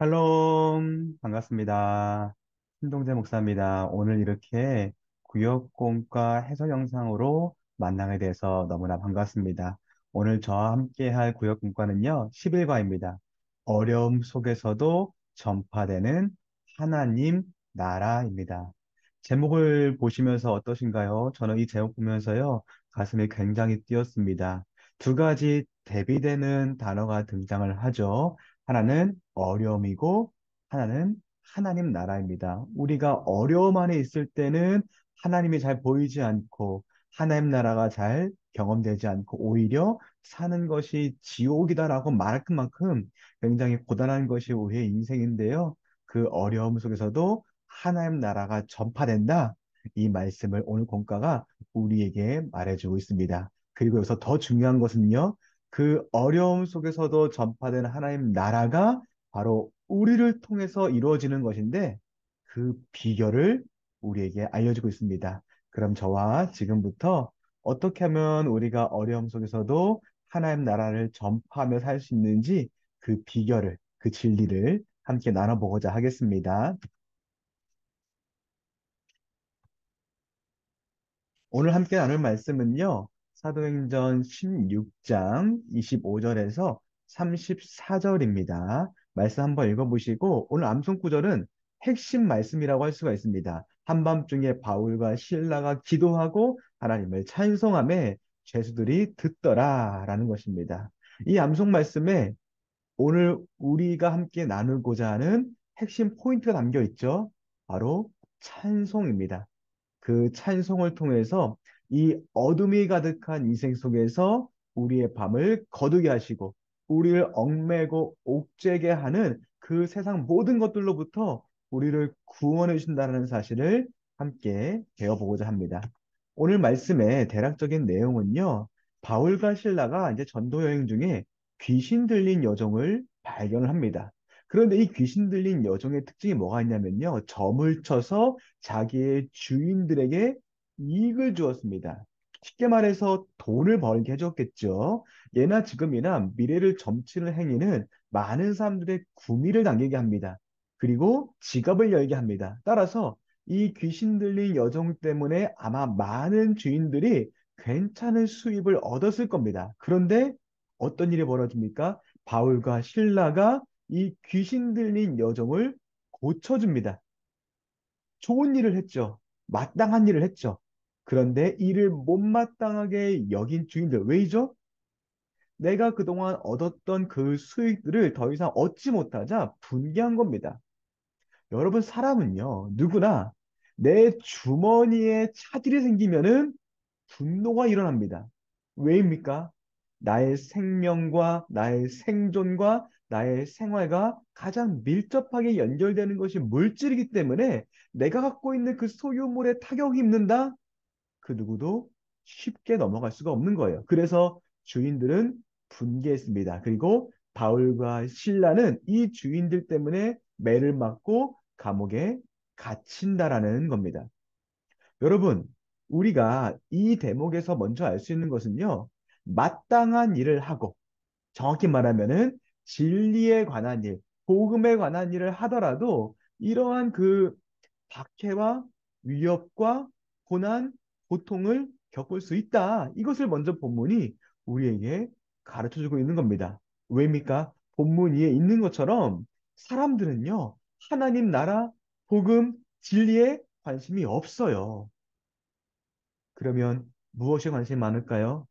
샬롬, 반갑습니다. 신동재 목사입니다. 오늘 이렇게 구역공과 해설 영상으로 만나게 돼서 너무나 반갑습니다. 오늘 저와 함께 할 구역공과는요, 11과입니다. 어려움 속에서도 전파되는 하나님 나라입니다. 제목을 보시면서 어떠신가요? 저는 이 제목 보면서요, 가슴이 굉장히 뛰었습니다. 두 가지 대비되는 단어가 등장을 하죠. 하나는 어려움이고 하나는 하나님 나라입니다. 우리가 어려움 안에 있을 때는 하나님이 잘 보이지 않고 하나님 나라가 잘 경험되지 않고 오히려 사는 것이 지옥이다라고 말할 만큼 굉장히 고단한 것이 우리의 인생인데요. 그 어려움 속에서도 하나님 나라가 전파된다. 이 말씀을 오늘 본가가 우리에게 말해주고 있습니다. 그리고 여기서 더 중요한 것은요. 그 어려움 속에서도 전파되는 하나님 나라가 바로 우리를 통해서 이루어지는 것인데 그 비결을 우리에게 알려주고 있습니다. 그럼 저와 지금부터 어떻게 하면 우리가 어려움 속에서도 하나님 나라를 전파하며 살 수 있는지 그 비결을, 그 진리를 함께 나눠보고자 하겠습니다. 오늘 함께 나눌 말씀은요, 사도행전 16장 25절에서 34절입니다. 말씀 한번 읽어보시고, 오늘 암송 구절은 핵심 말씀이라고 할 수가 있습니다. 한밤중에 바울과 실라가 기도하고 하나님을 찬송하며 죄수들이 듣더라라는 것입니다. 이 암송 말씀에 오늘 우리가 함께 나누고자 하는 핵심 포인트가 담겨 있죠. 바로 찬송입니다. 그 찬송을 통해서 이 어둠이 가득한 인생 속에서 우리의 밤을 거두게 하시고 우리를 얽매고 옥죄게 하는 그 세상 모든 것들로부터 우리를 구원해 주신다는 사실을 함께 배워보고자 합니다. 오늘 말씀의 대략적인 내용은요. 바울과 실라가 이제 전도 여행 중에 귀신 들린 여종을 발견을 합니다. 그런데 이 귀신 들린 여종의 특징이 뭐가 있냐면요. 점을 쳐서 자기의 주인들에게 이익을 주었습니다. 쉽게 말해서 돈을 벌게 해줬겠죠. 예나 지금이나 미래를 점치는 행위는 많은 사람들의 구미를 당기게 합니다. 그리고 지갑을 열게 합니다. 따라서 이 귀신 들린 여종 때문에 아마 많은 주인들이 괜찮은 수입을 얻었을 겁니다. 그런데 어떤 일이 벌어집니까? 바울과 실라가 이 귀신 들린 여종을 고쳐줍니다. 좋은 일을 했죠. 마땅한 일을 했죠. 그런데 이를 못마땅하게 여긴 주인들, 왜이죠? 내가 그동안 얻었던 그 수익들을 더 이상 얻지 못하자 분개한 겁니다. 여러분, 사람은요, 누구나 내 주머니에 차질이 생기면은 분노가 일어납니다. 왜입니까? 나의 생명과 나의 생존과 나의 생활과 가장 밀접하게 연결되는 것이 물질이기 때문에 내가 갖고 있는 그 소유물에 타격이 입는다? 그 누구도 쉽게 넘어갈 수가 없는 거예요. 그래서 주인들은 분개했습니다. 그리고 바울과 실라는 이 주인들 때문에 매를 맞고 감옥에 갇힌다라는 겁니다. 여러분, 우리가 이 대목에서 먼저 알 수 있는 것은요, 마땅한 일을 하고, 정확히 말하면은 진리에 관한 일, 복음에 관한 일을 하더라도 이러한 그 박해와 위협과 고난, 고통을 겪을 수 있다. 이것을 먼저 본문이 우리에게 가르쳐 주고 있는 겁니다. 왜입니까? 본문 위에 있는 것처럼 사람들은요, 하나님 나라, 복음, 진리에 관심이 없어요. 그러면 무엇에 관심이 많을까요?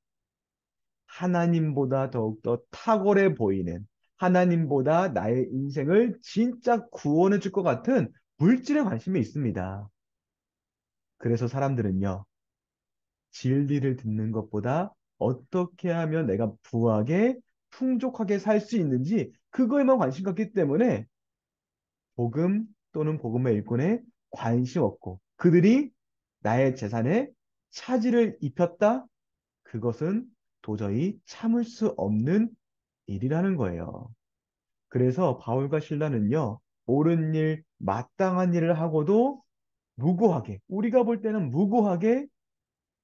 하나님보다 더욱더 탁월해 보이는, 하나님보다 나의 인생을 진짜 구원해 줄 것 같은 물질에 관심이 있습니다. 그래서 사람들은요, 진리를 듣는 것보다 어떻게 하면 내가 부하게 풍족하게 살 수 있는지 그거에만 관심 갖기 때문에 복음 또는 복음의 일꾼에 관심 없고 그들이 나의 재산에 차질을 입혔다? 그것은 도저히 참을 수 없는 일이라는 거예요. 그래서 바울과 실라는요, 옳은 일, 마땅한 일을 하고도 무고하게, 우리가 볼 때는 무고하게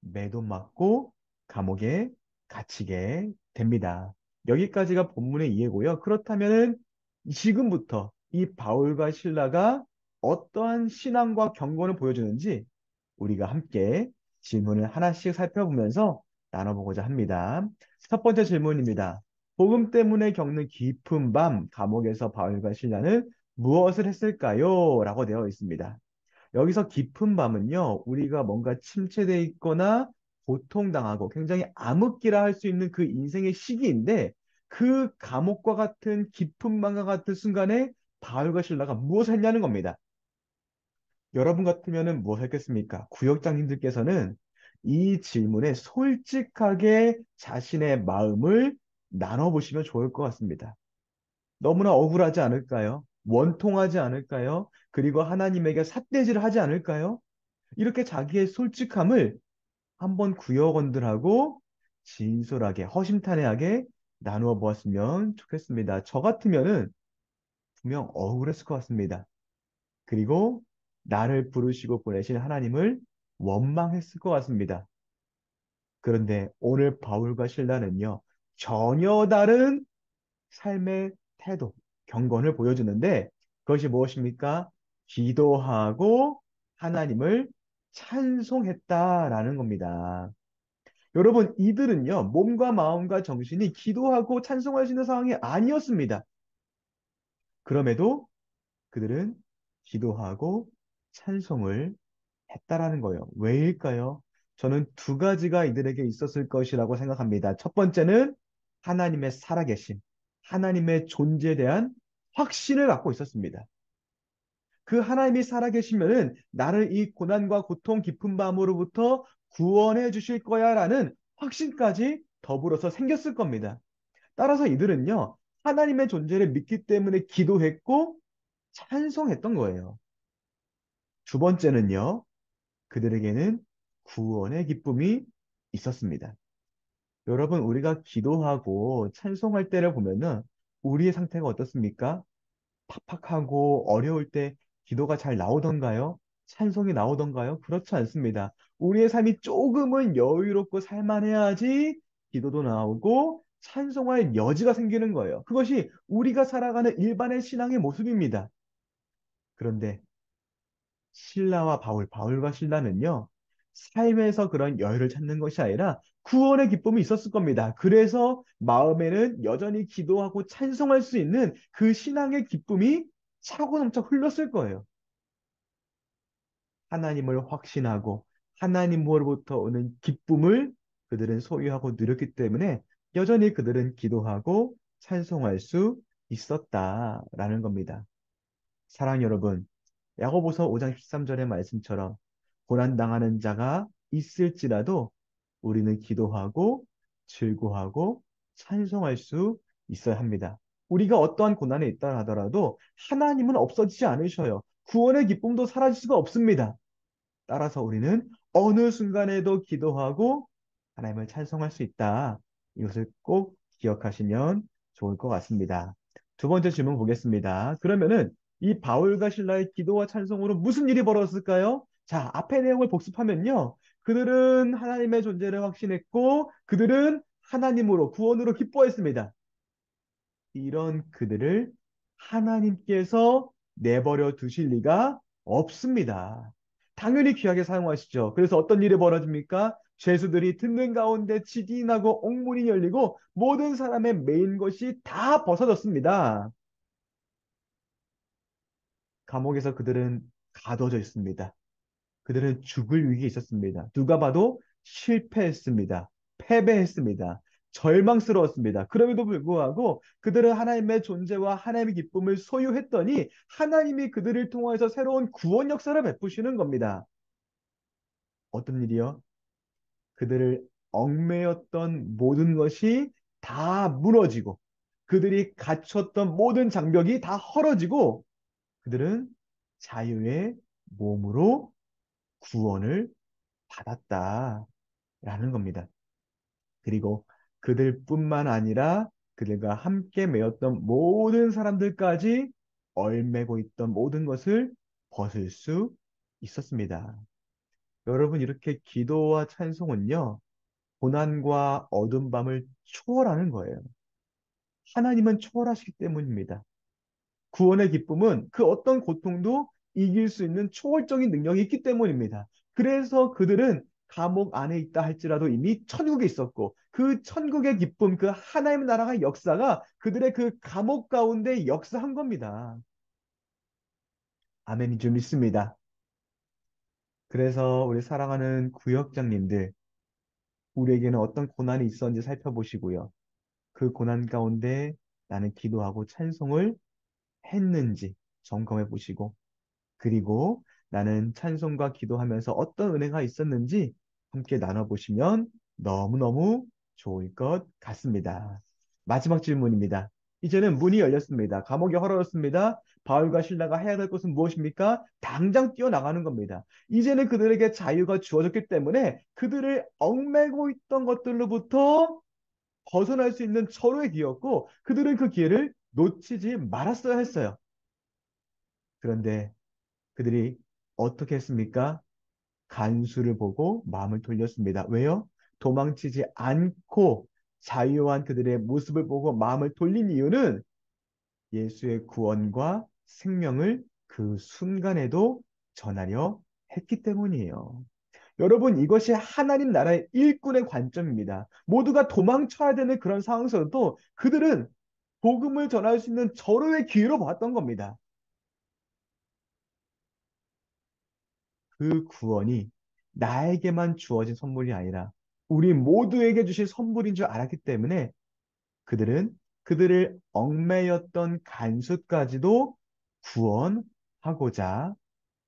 매도 맞고 감옥에 갇히게 됩니다. 여기까지가 본문의 이해고요. 그렇다면 지금부터 이 바울과 실라가 어떠한 신앙과 경건을 보여주는지 우리가 함께 질문을 하나씩 살펴보면서 나눠보고자 합니다. 첫 번째 질문입니다. 복음 때문에 겪는 깊은 밤, 감옥에서 바울과 실라는 무엇을 했을까요? 라고 되어 있습니다. 여기서 깊은 밤은요, 우리가 뭔가 침체되어 있거나 고통당하고 굉장히 암흑기라 할 수 있는 그 인생의 시기인데, 그 감옥과 같은 깊은 밤과 같은 순간에 바울과 실라가 무엇을 했냐는 겁니다. 여러분 같으면은 무엇을 했겠습니까? 구역장님들께서는 이 질문에 솔직하게 자신의 마음을 나눠보시면 좋을 것 같습니다. 너무나 억울하지 않을까요? 원통하지 않을까요? 그리고 하나님에게 삿대질을 하지 않을까요? 이렇게 자기의 솔직함을 한번 구역원들하고 진솔하게 허심탄회하게 나누어 보았으면 좋겠습니다. 저 같으면은 분명 억울했을 것 같습니다. 그리고 나를 부르시고 보내신 하나님을 원망했을 것 같습니다. 그런데 오늘 바울과 실라는요, 전혀 다른 삶의 태도, 경건을 보여주는데 그것이 무엇입니까? 기도하고 하나님을 찬송했다라는 겁니다. 여러분, 이들은요, 몸과 마음과 정신이 기도하고 찬송할 수 있는 상황이 아니었습니다. 그럼에도 그들은 기도하고 찬송을 했다라는 거예요. 왜일까요? 저는 두 가지가 이들에게 있었을 것이라고 생각합니다. 첫 번째는 하나님의 살아계심, 하나님의 존재에 대한 확신을 갖고 있었습니다. 그 하나님이 살아계시면은 나를 이 고난과 고통 깊은 밤으로부터 구원해 주실 거야라는 확신까지 더불어서 생겼을 겁니다. 따라서 이들은요, 하나님의 존재를 믿기 때문에 기도했고 찬송했던 거예요. 두 번째는요, 그들에게는 구원의 기쁨이 있었습니다. 여러분, 우리가 기도하고 찬송할 때를 보면은 우리의 상태가 어떻습니까? 팍팍하고 어려울 때 기도가 잘 나오던가요? 찬송이 나오던가요? 그렇지 않습니다. 우리의 삶이 조금은 여유롭고 살만해야지 기도도 나오고 찬송할 여지가 생기는 거예요. 그것이 우리가 살아가는 일반의 신앙의 모습입니다. 그런데 신라와 바울, 바울과 신라는요, 삶에서 그런 여유를 찾는 것이 아니라 구원의 기쁨이 있었을 겁니다. 그래서 마음에는 여전히 기도하고 찬송할 수 있는 그 신앙의 기쁨이 차고 넘쳐 흘렀을 거예요. 하나님을 확신하고 하나님으로부터 오는 기쁨을 그들은 소유하고 누렸기 때문에 여전히 그들은 기도하고 찬송할 수 있었다라는 겁니다. 사랑 여러분, 야고보서 5장 13절의 말씀처럼 고난당하는 자가 있을지라도 우리는 기도하고 즐거워하고 찬송할 수 있어야 합니다. 우리가 어떠한 고난에 있다 하더라도 하나님은 없어지지 않으셔요. 구원의 기쁨도 사라질 수가 없습니다. 따라서 우리는 어느 순간에도 기도하고 하나님을 찬송할 수 있다. 이것을 꼭 기억하시면 좋을 것 같습니다. 두 번째 질문 보겠습니다. 그러면은 이 바울과 실라의 기도와 찬송으로 무슨 일이 벌어졌을까요? 자, 앞의 내용을 복습하면요. 그들은 하나님의 존재를 확신했고 그들은 하나님으로 구원으로 기뻐했습니다. 이런 그들을 하나님께서 내버려 두실 리가 없습니다. 당연히 귀하게 사용하시죠. 그래서 어떤 일이 벌어집니까? 죄수들이 듣는 가운데 지진이 나고 옥문이 열리고 모든 사람의 메인 것이 다 벗어졌습니다. 감옥에서 그들은 가둬져 있습니다. 그들은 죽을 위기에 있었습니다. 누가 봐도 실패했습니다. 패배했습니다. 절망스러웠습니다. 그럼에도 불구하고 그들은 하나님의 존재와 하나님의 기쁨을 소유했더니 하나님이 그들을 통해서 새로운 구원 역사를 베푸시는 겁니다. 어떤 일이요? 그들을 얽매였던 모든 것이 다 무너지고 그들이 갇혔던 모든 장벽이 다 헐어지고 그들은 자유의 몸으로 구원을 받았다라는 겁니다. 그리고 그들뿐만 아니라 그들과 함께 메었던 모든 사람들까지 얽매고 있던 모든 것을 벗을 수 있었습니다. 여러분, 이렇게 기도와 찬송은요, 고난과 어두운 밤을 초월하는 거예요. 하나님은 초월하시기 때문입니다. 구원의 기쁨은 그 어떤 고통도 이길 수 있는 초월적인 능력이 있기 때문입니다. 그래서 그들은 감옥 안에 있다 할지라도 이미 천국에 있었고 그 천국의 기쁨, 그 하나님의 나라가 역사가 그들의 그 감옥 가운데 역사한 겁니다. 아멘인 줄 믿습니다. 그래서 우리 사랑하는 구역장님들, 우리에게는 어떤 고난이 있었는지 살펴보시고요. 그 고난 가운데 나는 기도하고 찬송을 했는지 점검해 보시고, 그리고 나는 찬송과 기도하면서 어떤 은혜가 있었는지 함께 나눠보시면 너무너무 좋을 것 같습니다. 마지막 질문입니다. 이제는 문이 열렸습니다. 감옥이 헐어졌습니다. 바울과 실라가 해야 될 것은 무엇입니까? 당장 뛰어나가는 겁니다. 이제는 그들에게 자유가 주어졌기 때문에 그들을 얽매고 있던 것들로부터 벗어날 수 있는 절호의 기회였고 그들은 그 기회를 놓치지 말았어야 했어요. 그런데 그들이 어떻게 했습니까? 간수를 보고 마음을 돌렸습니다. 왜요? 도망치지 않고 자유한 그들의 모습을 보고 마음을 돌린 이유는 예수의 구원과 생명을 그 순간에도 전하려 했기 때문이에요. 여러분, 이것이 하나님 나라의 일꾼의 관점입니다. 모두가 도망쳐야 되는 그런 상황에서도 그들은 복음을 전할 수 있는 절호의 기회로 봤던 겁니다. 그 구원이 나에게만 주어진 선물이 아니라 우리 모두에게 주신 선물인 줄 알았기 때문에 그들은 그들을 얽매였던 간수까지도 구원하고자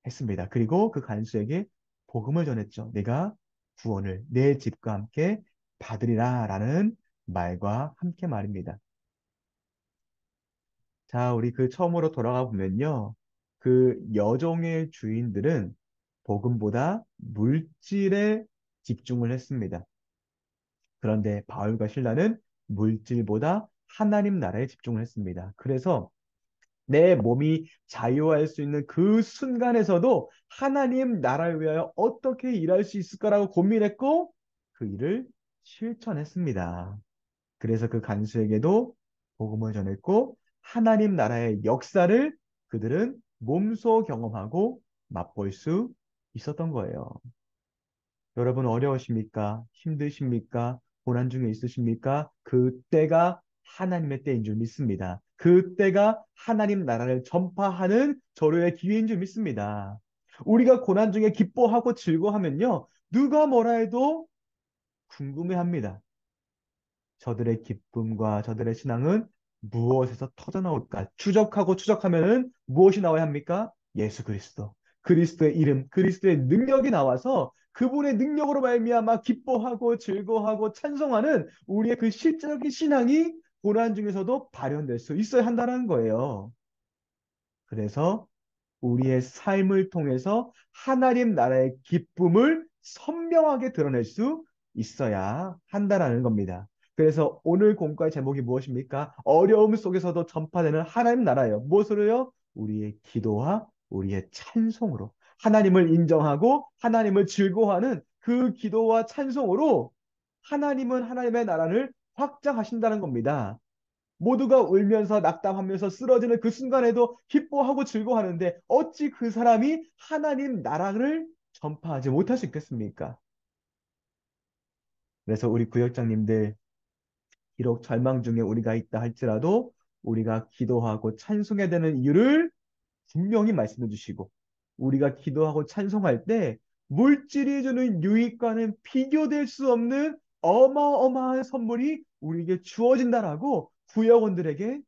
했습니다. 그리고 그 간수에게 복음을 전했죠. 내가 구원을 내 집과 함께 받으리라 라는 말과 함께 말입니다. 자, 우리 그 처음으로 돌아가 보면요. 그 여종의 주인들은 복음보다 물질에 집중을 했습니다. 그런데 바울과 실라는 물질보다 하나님 나라에 집중을 했습니다. 그래서 내 몸이 자유할 수 있는 그 순간에서도 하나님 나라를 위하여 어떻게 일할 수 있을까라고 고민했고 그 일을 실천했습니다. 그래서 그 간수에게도 복음을 전했고 하나님 나라의 역사를 그들은 몸소 경험하고 맛볼 수 있었던 거예요. 여러분 어려우십니까? 힘드십니까? 고난 중에 있으십니까? 그때가 하나님의 때인 줄 믿습니다. 그때가 하나님 나라를 전파하는 절호의 기회인 줄 믿습니다. 우리가 고난 중에 기뻐하고 즐거워하면요. 누가 뭐라 해도 궁금해합니다. 저들의 기쁨과 저들의 신앙은 무엇에서 터져나올까? 추적하고 추적하면은 무엇이 나와야 합니까? 예수 그리스도. 그리스도의 이름, 그리스도의 능력이 나와서 그분의 능력으로 말미암아 기뻐하고 즐거워하고 찬송하는 우리의 그 실제적인 신앙이 고난 중에서도 발현될 수 있어야 한다는 거예요. 그래서 우리의 삶을 통해서 하나님 나라의 기쁨을 선명하게 드러낼 수 있어야 한다라는 겁니다. 그래서 오늘 공과의 제목이 무엇입니까? 어려움 속에서도 전파되는 하나님 나라예요. 무엇으로요? 우리의 기도와 우리의 찬송으로. 하나님을 인정하고 하나님을 즐거워하는 그 기도와 찬송으로 하나님은 하나님의 나라를 확장하신다는 겁니다. 모두가 울면서 낙담하면서 쓰러지는 그 순간에도 기뻐하고 즐거워하는데 어찌 그 사람이 하나님 나라를 전파하지 못할 수 있겠습니까? 그래서 우리 구역장님들 비록 절망 중에 우리가 있다 할지라도 우리가 기도하고 찬송해야 되는 이유를 분명히 말씀해 주시고 우리가 기도하고 찬송할 때 물질이 주는 유익과는 비교될 수 없는 어마어마한 선물이 우리에게 주어진다라고 구역원들에게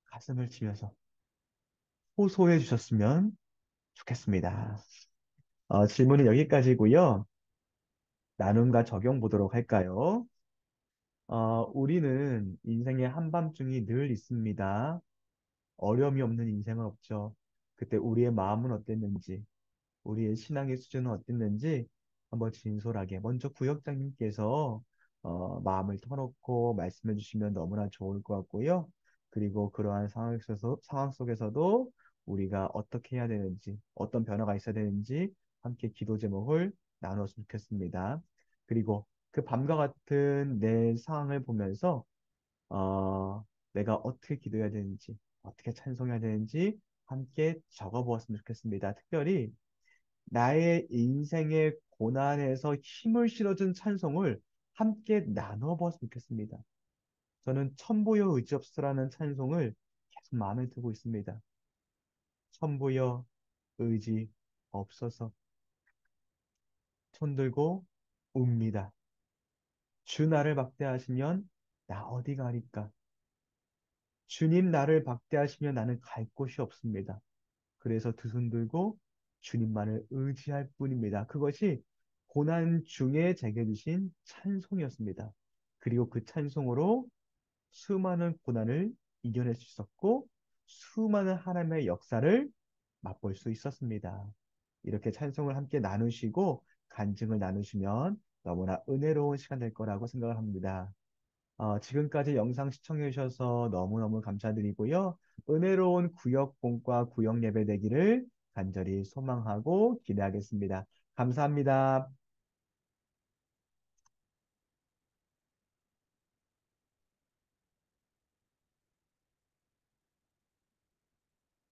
가슴을 치면서 호소해 주셨으면 좋겠습니다. 질문은 여기까지고요. 나눔과 적용 보도록 할까요? 우리는 인생의 한밤중이 늘 있습니다. 어려움이 없는 인생은 없죠. 그때 우리의 마음은 어땠는지, 우리의 신앙의 수준은 어땠는지 한번 진솔하게 먼저 구역장님께서 마음을 터놓고 말씀해 주시면 너무나 좋을 것 같고요. 그리고 그러한 상황 속에서도 우리가 어떻게 해야 되는지, 어떤 변화가 있어야 되는지 함께 기도 제목을 나눴으면 좋겠습니다. 그리고 그 밤과 같은 내 상황을 보면서 어, 내가 어떻게 기도해야 되는지, 어떻게 찬송해야 되는지 함께 적어보았으면 좋겠습니다. 특별히 나의 인생의 고난에서 힘을 실어준 찬송을 함께 나눠보았으면 좋겠습니다. 저는 천부여 의지없으라는 찬송을 계속 마음에 두고 있습니다. 천부여 의지 없어서 손 들고 웁니다. 주 나를 박대하시면 나 어디 가리까? 주님 나를 박대하시면 나는 갈 곳이 없습니다. 그래서 두 손 들고 주님만을 의지할 뿐입니다. 그것이 고난 중에 제게 주신 찬송이었습니다. 그리고 그 찬송으로 수많은 고난을 이겨낼 수 있었고, 수많은 하나님의 역사를 맛볼 수 있었습니다. 이렇게 찬송을 함께 나누시고, 간증을 나누시면 너무나 은혜로운 시간 될 거라고 생각을 합니다. 지금까지 영상 시청해 주셔서 너무너무 감사드리고요. 은혜로운 구역공과 구역 예배 되기를 간절히 소망하고 기대하겠습니다. 감사합니다.